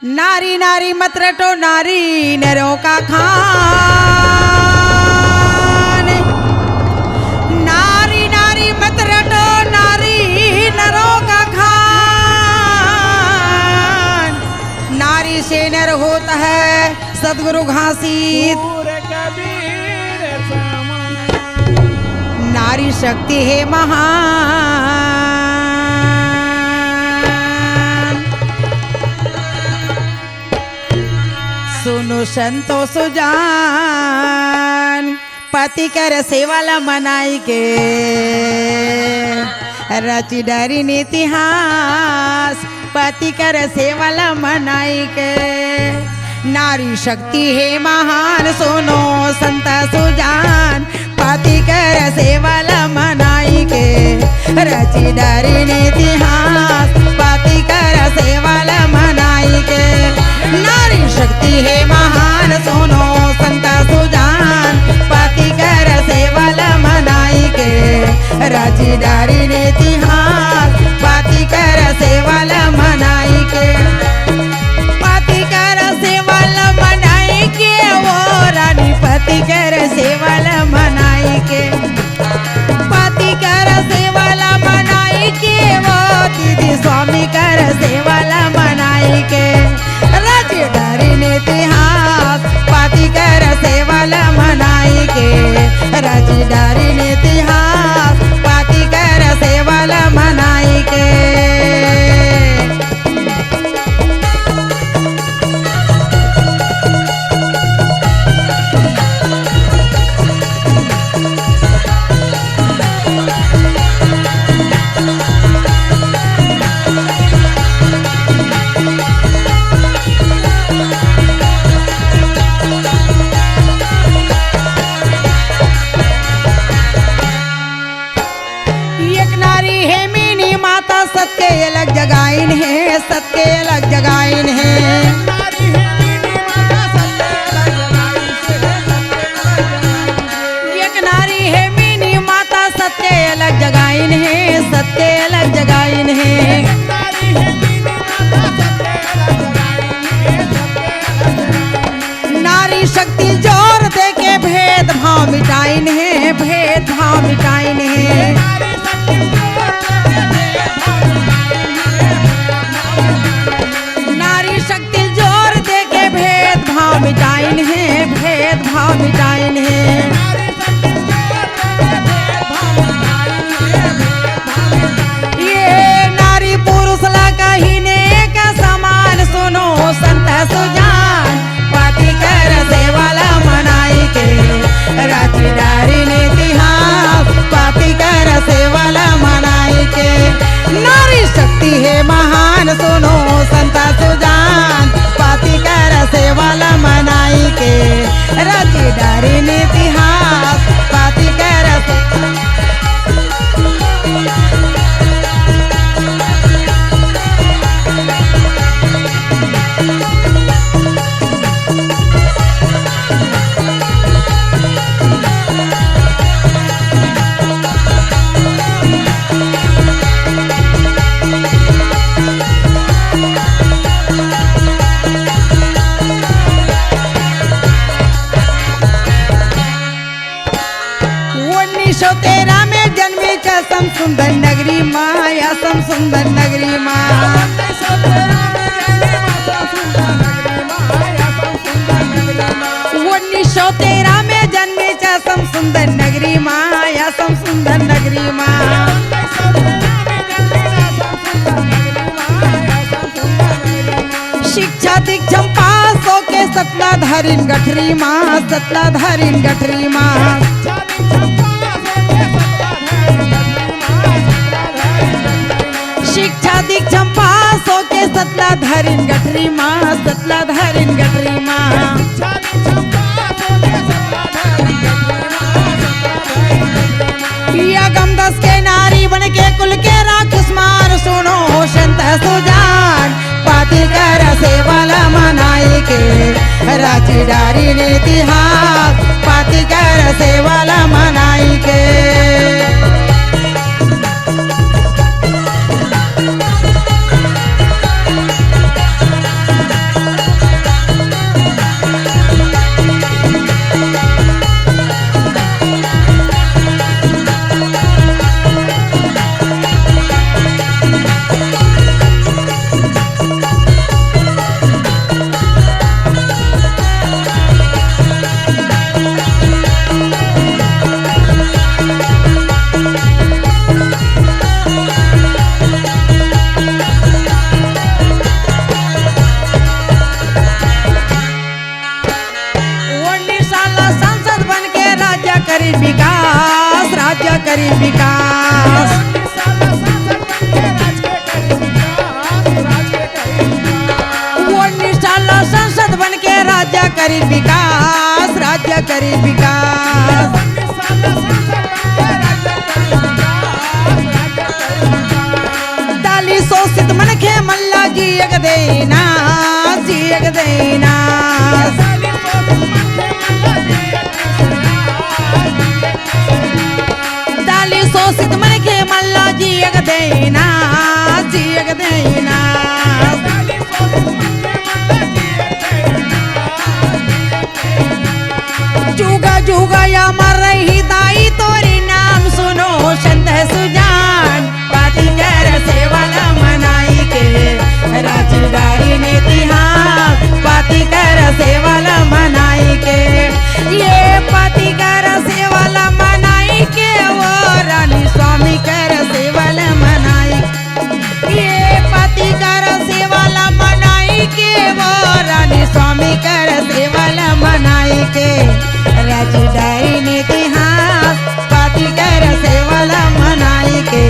नारी नारी मत रटो, नारी नरों का खान। नारी नारी मत रटो, नारी नरों का खान। नारी से नर होता है सदगुरु घासीत। नारी शक्ति है महान। सुनो संतो सुजान, पति कर सेवाला मनाई के रची डरी इतिहास। पति कर सेवाला मनाई के नारी शक्ति है महान। सुनो संत सुजान, पति कर सेवाला मनाई के रची डरी इतिहास। पति कर सेवाला मनाई के नारी शक्ति है महान। सुनो संत सुजान, पति कर सेवाला मनाई के रची डरी इतिहास। पति कर सेवाला मनाई के पति कर सेवाला मनाई के वो रानी। पति कर सेवाला मनाई के पति कर सेवाला मनाई के वो दीदी। स्वामी कर सेवाला मनाई के रची डरी इतिहास। पति कर सेवाला मनाई के रची डरी इतिहास। पति कर सेवाला मनाई के सबके अलग जगाइन है। सबके अलग जगाइन है। एक नारी है मीनी माता, सबके अलग जगाइन है। सबके अलग जगाइन है। नारी शक्ति जोर दे के भेदभाव मिटाइन है। भेदभाव मिटाइन है। मिटाइन है। भेदभाव मिटाइन है। ये नारी पुरुष ला कहीने का समान। सुनो संत सुजान, पति कर सेवाला मनाई के रची डरी इतिहास। पति कर सेवाला मनाई के नारी शक्ति है महान। सुनो संत सुजान, पति कर सेवाला मनाई के रची डरी इतिहास। पति कर तेरा में जन्मी कसम सुंदर नगरी माँ। असम सुंदर नगरी माँ। 1913 में जन्मी कसम सुंदर नगरी माँ। असम सुंदर नगरी माँ। शिक्षा दीक्षम पास होके सतला धरिन गठरी माँ। सतला धरिन गठरी माँ। शिक्षा दीक्षम पास होके सतला धरिन गठरी माँ। सतला धरिन गठरी माँ। गम 10 के नारी बन के कुल के राक्षस मार। सुनो संत सुजान, पति कर सेवाला मनाई के रची डरी इतिहास। पति कर सेवाला मनाई के करी विकास। संसद बन के राज्य करी विकास, राज्य करी विकास। दलित शोषित मन के मल्ला जियक देना, जियक देना। दलित शोषित मन के मल्ला जियक देना, जियक देना। जुगा जुगा या मर रही दाई तोरी नाम सुनो संत सुजान। पाती कर सेवाला मनाई के राजदारी ने तिहास। पाती कर सेवाला मनाई के, ये पाती कर सेवाला मनाई के वो रानी स्वामी कर सेवाला मनाई। ये पाती कर सेवाला मनाई के वो रानी स्वामी कर सेवाला मनाई के राजदारी ने इतिहास। पाती कर सेवाला मनाई के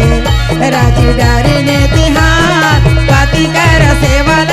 राजदारी ने इतिहास। पाती कर सेवाला